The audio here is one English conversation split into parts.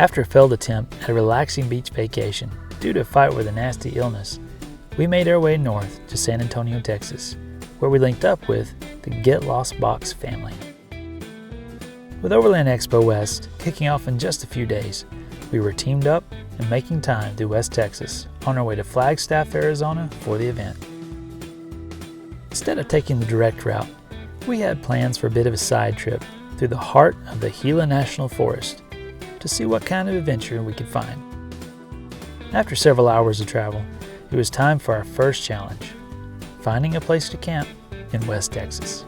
After a failed attempt at a relaxing beach vacation due to a fight with a nasty illness, we made our way north to San Antonio, Texas, where we linked up with the Get Lost Box family. With Overland Expo West kicking off in just a few days, we were teamed up and making time through West Texas on our way to Flagstaff, Arizona for the event. Instead of taking the direct route, we had plans for a bit of a side trip through the heart of the Gila National Forest to see what kind of adventure we could find. After several hours of travel, it was time for our first challenge, finding a place to camp in West Texas.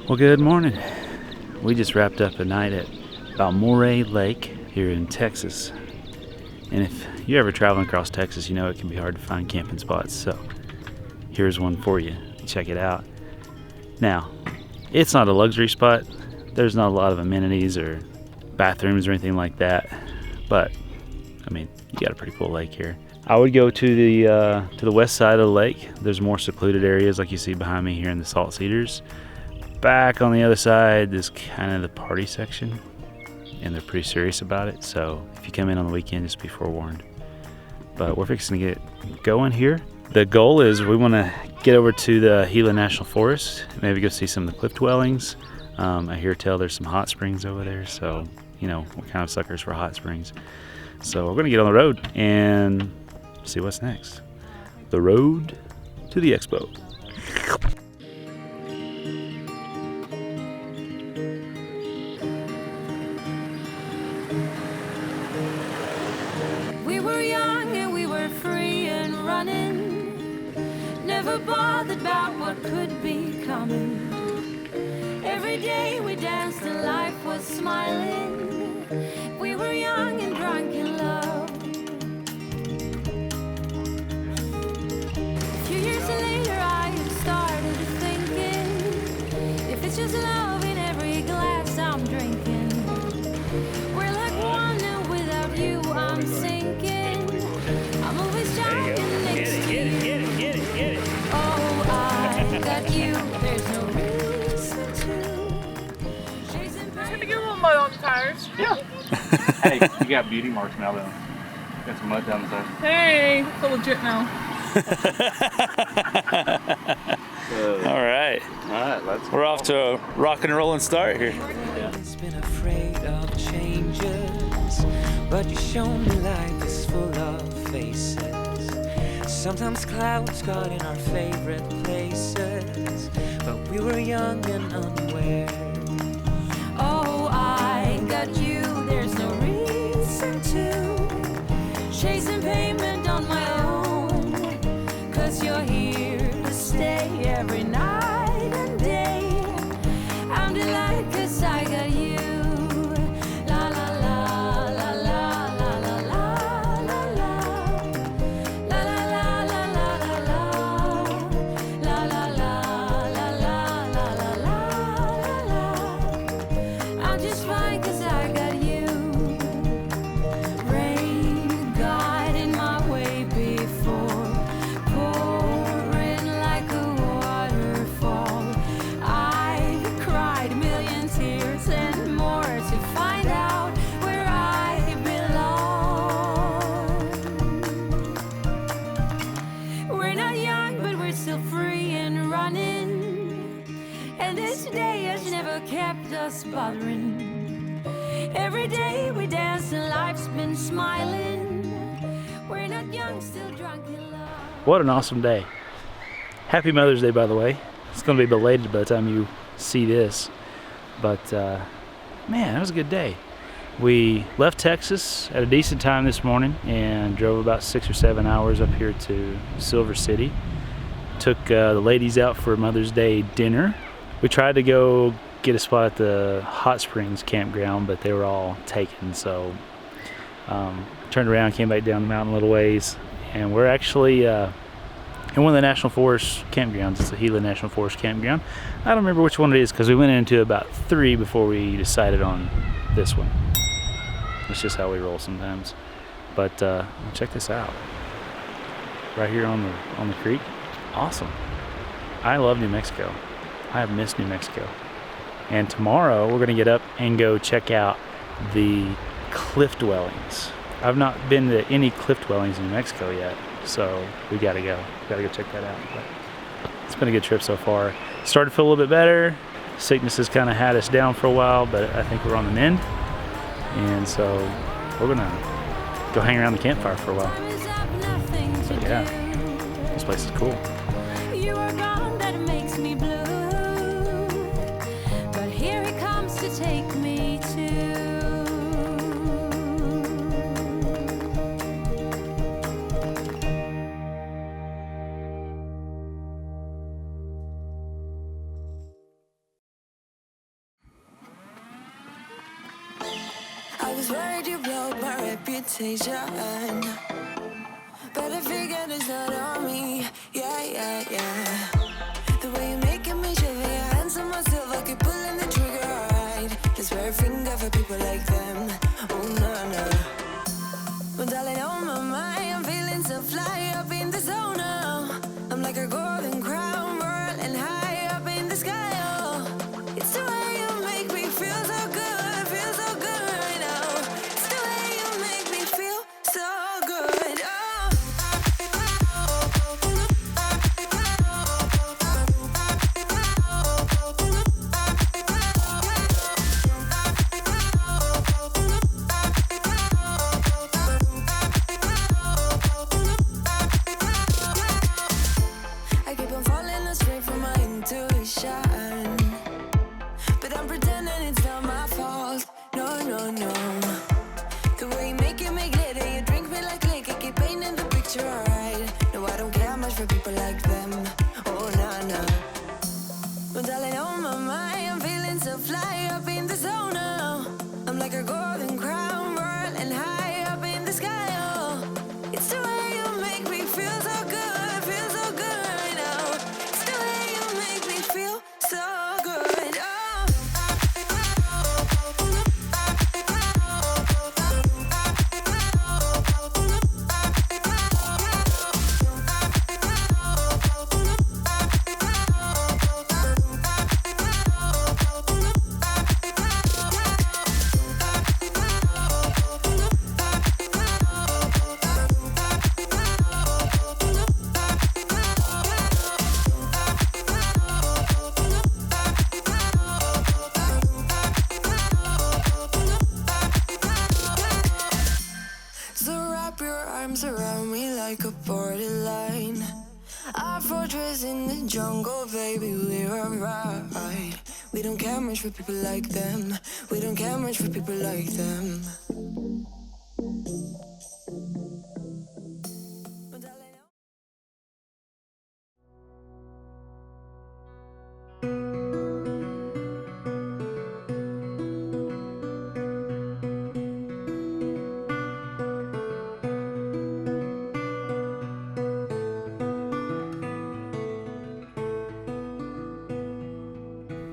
Well, good morning. We just wrapped up a night at Balmorhea Lake here in Texas. And if you're ever traveling across Texas, you know it can be hard to find camping spots. So here's one for you. Check it out. Now, it's not a luxury spot. There's not a lot of amenities or bathrooms or anything like that. But, I mean, you got a pretty cool lake here. I would go to the west side of the lake. There's more secluded areas like you see behind me here in the Salt Cedars. Back on the other side is kind of the party section, and they're pretty serious about it, so if you come in on the weekend, just be forewarned. But we're fixing to get going here. The goal is we want to get over to the Gila National Forest, maybe go see some of the cliff dwellings. I hear tell there's some hot springs over there, so you know, we're kind of suckers for hot springs. So we're going to get on the road and see what's next. The road to the expo. Never bothered about what could be coming. Every day we danced and life was smiling. We were young and drunk in love. A few years later I started thinking, if it's just love in every glass I'm drinking, we're like one and without you I'm sinking. I'm always jogging next to you. Oh, I got you, there's no reason to. Let me get a little mud on the tires. Yeah. Hey, you got beauty marks now though. Got some mud down the side. Hey, it's legit now. All right. Let's We're off to a rock and rolling start here. It's been afraid of changes, but you show me life is full of faces. Sometimes clouds got in our favorite places, but we were young and unaware. Oh, I got you, there's no reason to chasing payment on my own, 'cause you're here to stay every night and day. I'm delighted 'cause I got you. La la la la la la la la la la. La la la la la la la. La la la la la la la la. I'm just fine 'cause I got you. Rain guiding my way before, pouring like a waterfall. I've cried a million tears and more to find out where I belong. We're not young, but we're still free and running, and this day has never kept us bothering. Every day we dance and life's been smiling. We're not young, still drunk in love. What an awesome day. Happy Mother's Day, by the way. It's going to be belated by the time you see this. But, man, that was a good day. We left Texas at a decent time this morning and drove about 6 or 7 hours up here to Silver City. Took the ladies out for Mother's Day dinner. We tried to go get a spot at the Hot Springs campground, but they were all taken. So turned around, came back down the mountain a little ways, and we're actually in one of the National Forest campgrounds. It's the Gila National Forest campground. I don't remember which one it is because we went into about 3 before we decided on this one. It's just how we roll sometimes. But check this out. Right here on the creek. Awesome. I love New Mexico. I have missed New Mexico. And tomorrow we're gonna get up and go check out the cliff dwellings. I've not been to any cliff dwellings in New Mexico yet, so we gotta go. Gotta go check that out. But it's been a good trip so far. Started to feel a little bit better. Sickness has kind of had us down for a while, but I think we're on the mend. And so we're gonna go hang around the campfire for a while. Time is up, nothing to So yeah, do. this place is cool. You are gone, that makes me blue. But here he comes to take me to. I was worried you broke my reputation, but I figured it's not on me. Yeah. The way you're making me shiver, your hands on myself, I keep pulling the trigger. Alright, just wear a finger for people like them. Oh no. Well, darling, on my mind, I'm feeling so fly up in the zone now. I'm like a golden crown, whirling high up in the sky. Oh, it's the way you make me feel so good, feel so good right now. It's the way you make me feel so good. dotted line. Our fortress in the jungle, baby, we're alright. We don't care much for people like them. We don't care much for people like them.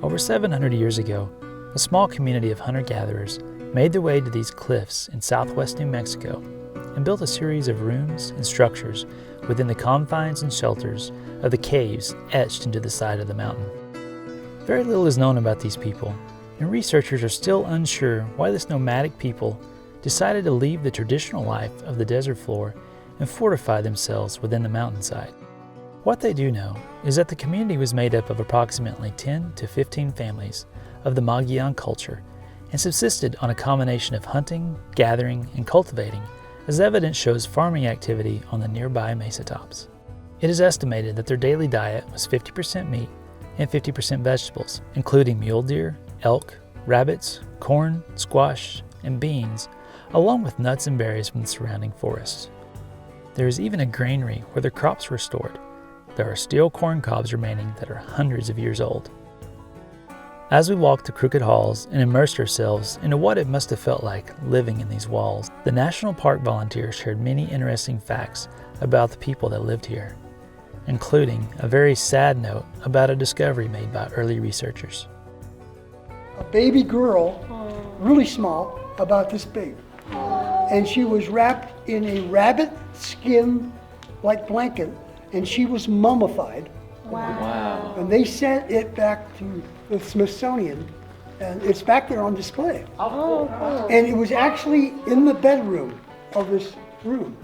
Over 700 years ago, a small community of hunter-gatherers made their way to these cliffs in southwest New Mexico and built a series of rooms and structures within the confines and shelters of the caves etched into the side of the mountain. Very little is known about these people, and researchers are still unsure why this nomadic people decided to leave the traditional life of the desert floor and fortify themselves within the mountainside. What they do know is that the community was made up of approximately 10 to 15 families of the Mogollon culture and subsisted on a combination of hunting, gathering, and cultivating, as evidence shows farming activity on the nearby mesa tops. It is estimated that their daily diet was 50% meat and 50% vegetables, including mule deer, elk, rabbits, corn, squash, and beans, along with nuts and berries from the surrounding forests. There is even a granary where their crops were stored. There are still corn cobs remaining that are hundreds of years old. As we walked the crooked halls and immersed ourselves into what it must have felt like living in these walls, the National Park volunteers shared many interesting facts about the people that lived here, including a very sad note about a discovery made by early researchers. A baby girl, really small, about this big, and she was wrapped in a rabbit skin like blanket, and she was mummified. Wow. And they sent it back to the Smithsonian, and it's back there on display. Oh, cool. And it was actually in the bedroom of this room.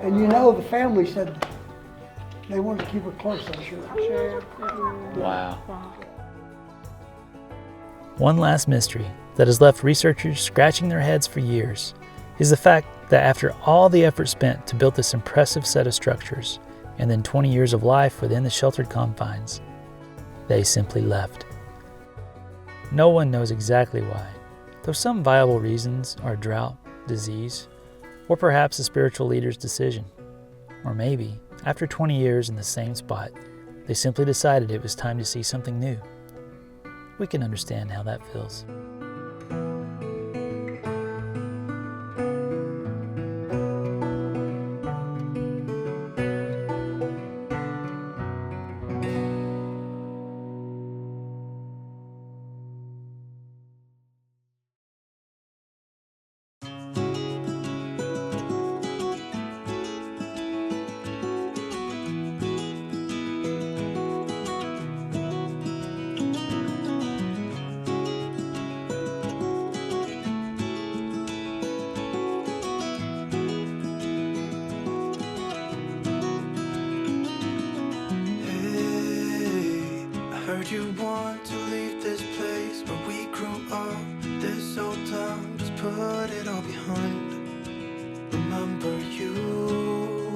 And you know, the family said they wanted to keep her close, I'm sure. Wow. One last mystery that has left researchers scratching their heads for years is the fact that after all the effort spent to build this impressive set of structures, and then 20 years of life within the sheltered confines, they simply left. No one knows exactly why, though some viable reasons are drought, disease, or perhaps a spiritual leader's decision. Or maybe, after 20 years in the same spot, they simply decided it was time to see something new. We can understand how that feels. Heard you want to leave this place where we grew up. This old town, just put it all behind. Remember you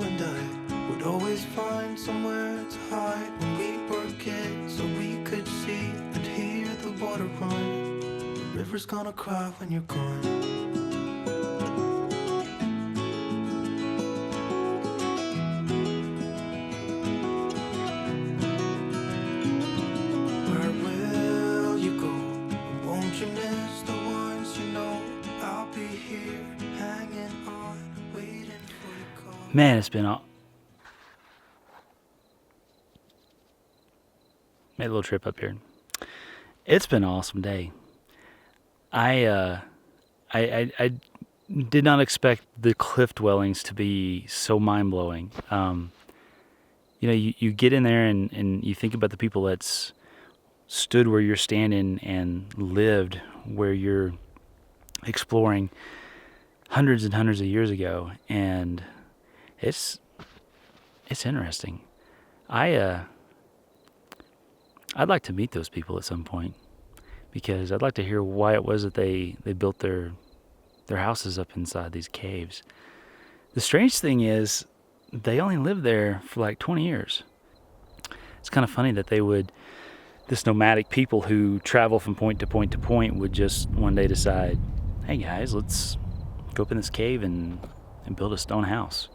and I would always find somewhere to hide when we were kids, so we could see and hear the water run. The river's gonna cry when you're gone. Man, it's been all... Made a little trip up here. It's been an awesome day. I did not expect the cliff dwellings to be so mind-blowing. You know, you get in there and you think about the people that's stood where you're standing and lived where you're exploring hundreds and hundreds of years ago, and it's interesting. I'd like to meet those people at some point, because I'd like to hear why it was that they built their houses up inside these caves. The strange thing is, they only lived there for like 20 years. It's kind of funny that this nomadic people who travel from point to point to point would just one day decide, hey guys, let's go up in this cave and build a stone house.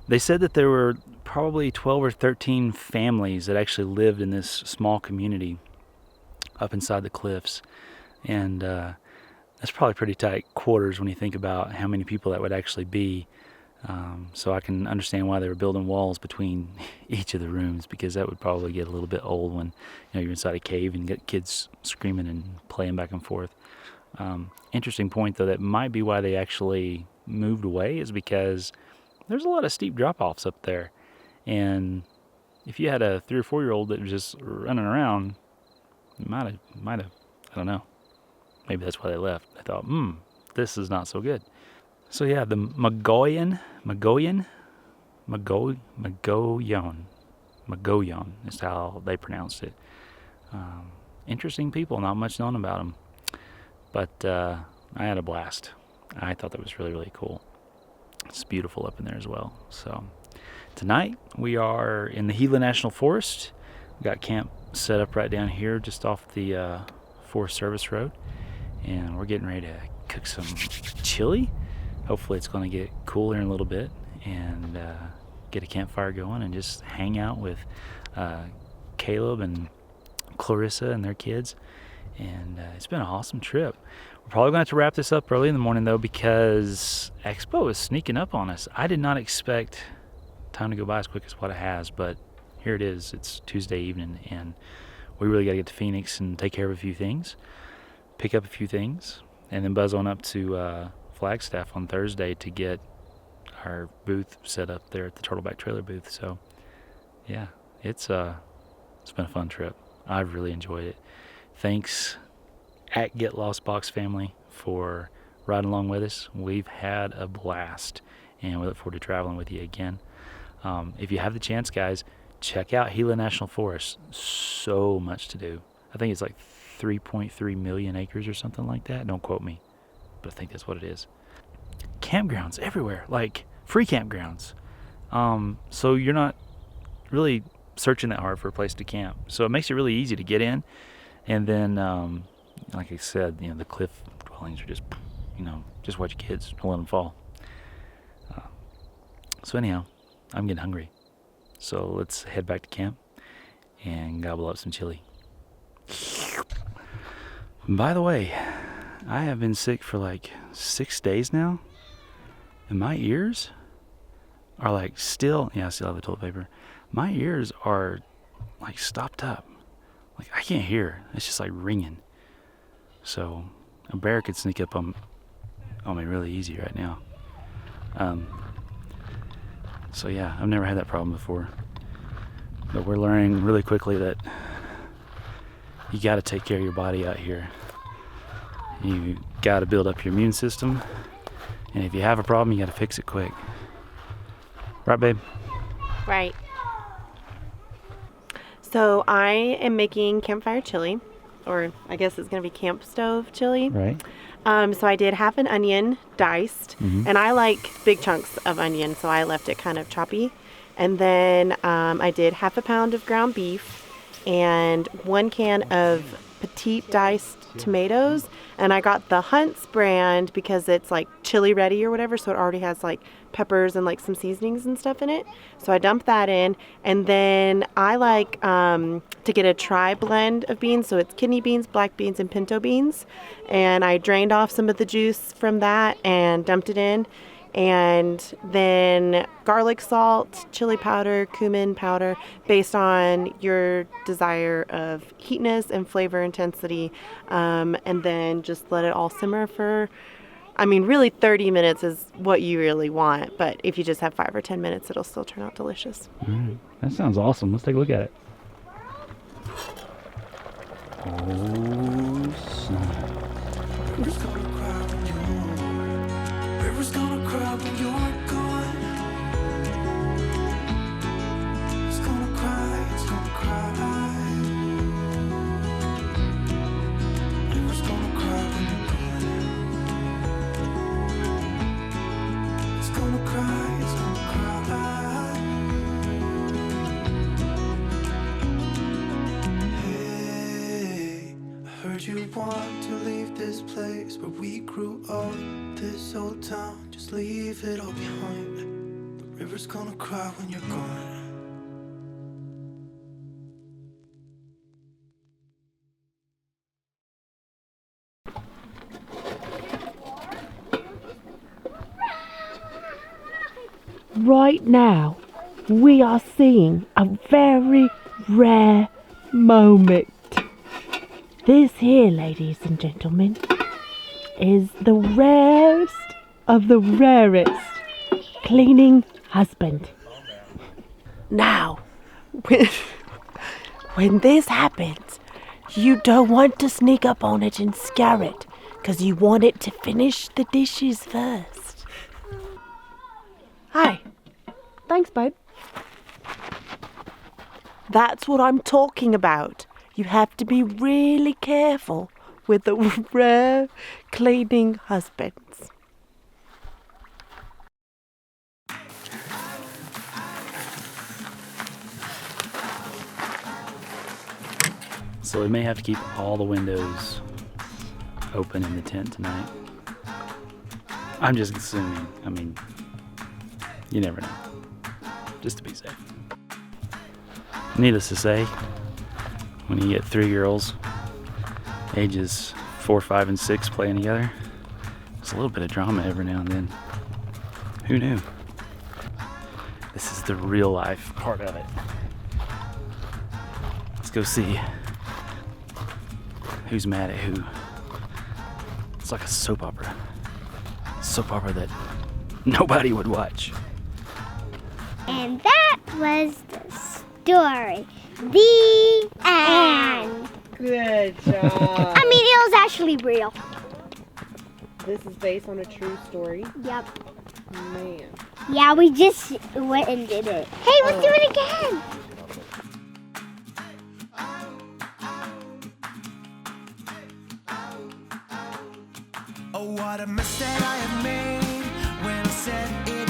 They said that there were probably 12 or 13 families that actually lived in this small community up inside the cliffs. And that's probably pretty tight quarters when you think about how many people that would actually be. So I can understand why they were building walls between each of the rooms, because that would probably get a little bit old when you're inside a cave and get kids screaming and playing back and forth. Interesting point, though, that might be why they actually moved away, is because there's a lot of steep drop-offs up there. And if you had a 3 or 4 year old that was just running around, it might have, I don't know. Maybe that's why they left. They thought, this is not so good. So yeah, the Magoyan is how they pronounced it. Interesting people, not much known about them. But I had a blast. I thought that was really, really cool. It's beautiful up in there as well. So tonight we are in the Gila National Forest. We got camp set up right down here just off the Forest Service Road. And we're getting ready to cook some chili. Hopefully it's going to get cool here in a little bit, and get a campfire going and just hang out with Caleb and Clarissa and their kids. And it's been an awesome trip. We're probably going to have to wrap this up early in the morning, though, because Expo is sneaking up on us. I did not expect time to go by as quick as what it has, but here it is. It's Tuesday evening, and we really got to get to Phoenix and take care of a few things, pick up a few things, and then buzz on up to Flagstaff on Thursday to get our booth set up there at the Turtleback Trailer booth. So yeah, it's been a fun trip. I've really enjoyed it. Thanks at Get Lost Box family for riding along with us. We've had a blast, and we look forward to traveling with you again. If you have the chance, guys, check out Gila National Forest. So much to do. I think it's like 3.3 million acres or something like that. Don't quote me, but I think that's what it is. Campgrounds everywhere, like free campgrounds. So you're not really searching that hard for a place to camp. So it makes it really easy to get in. And then, like I said, the cliff dwellings are just, just watch your kids, don't let them fall. So anyhow, I'm getting hungry. So let's head back to camp and gobble up some chili. By the way, I have been sick for like 6 days now, and my ears are like I still have the toilet paper. My ears are like stopped up. Like I can't hear. It's just like ringing. So a bear could sneak up on me really easy right now. So yeah, I've never had that problem before. But we're learning really quickly that you got to take care of your body out here. You got to build up your immune system. And if you have a problem, you got to fix it quick. Right, babe? Right. So I am making campfire chili, or I guess it's going to be camp stove chili. Right. So I did half an onion diced, and I like big chunks of onion, so I left it kind of choppy. And then I did half a pound of ground beef and 1 can of petite diced tomatoes. And I got the Hunt's brand because it's like chili ready or whatever, so it already has like peppers and like some seasonings and stuff in it. So I dumped that in, and then I like to get a tri blend of beans, so it's kidney beans, black beans, and pinto beans. And I drained off some of the juice from that and dumped it in. And then garlic salt, chili powder, cumin powder, based on your desire of heatness and flavor intensity. And then just let it all simmer for, really 30 minutes is what you really want. But if you just have 5 or 10 minutes, it'll still turn out delicious. All right. That sounds awesome. Let's take a look at it. Oh, son. River's gonna cry when you're gone. It's gonna cry, it's gonna cry. River's gonna cry when you're gone. It's gonna cry, it's gonna cry. Would you want to leave this place where we grew up? This old town, just leave it all behind. The river's gonna cry when you're gone. Right now, we are seeing a very rare moment. This here, ladies and gentlemen, is the rarest of the rarest cleaning husband. Now, when this happens, you don't want to sneak up on it and scare it, because you want it to finish the dishes first. Hi. Thanks, babe. That's what I'm talking about. You have to be really careful with the rare cleaning husbands. So we may have to keep all the windows open in the tent tonight. I'm just assuming. I mean, you never know. Just to be safe. Needless to say, when you get 3 girls, ages 4, 5, and 6 playing together, there's a little bit of drama every now and then. Who knew? This is the real life part of it. Let's go see who's mad at who. It's like a soap opera. Soap opera that nobody would watch. And that was the story. The end. Good job. I mean, it was actually real. This is based on a true story? Yep. Man. Yeah, we just went and did it. Hey, let's do it again. Oh, what a mess that I have made when I said it.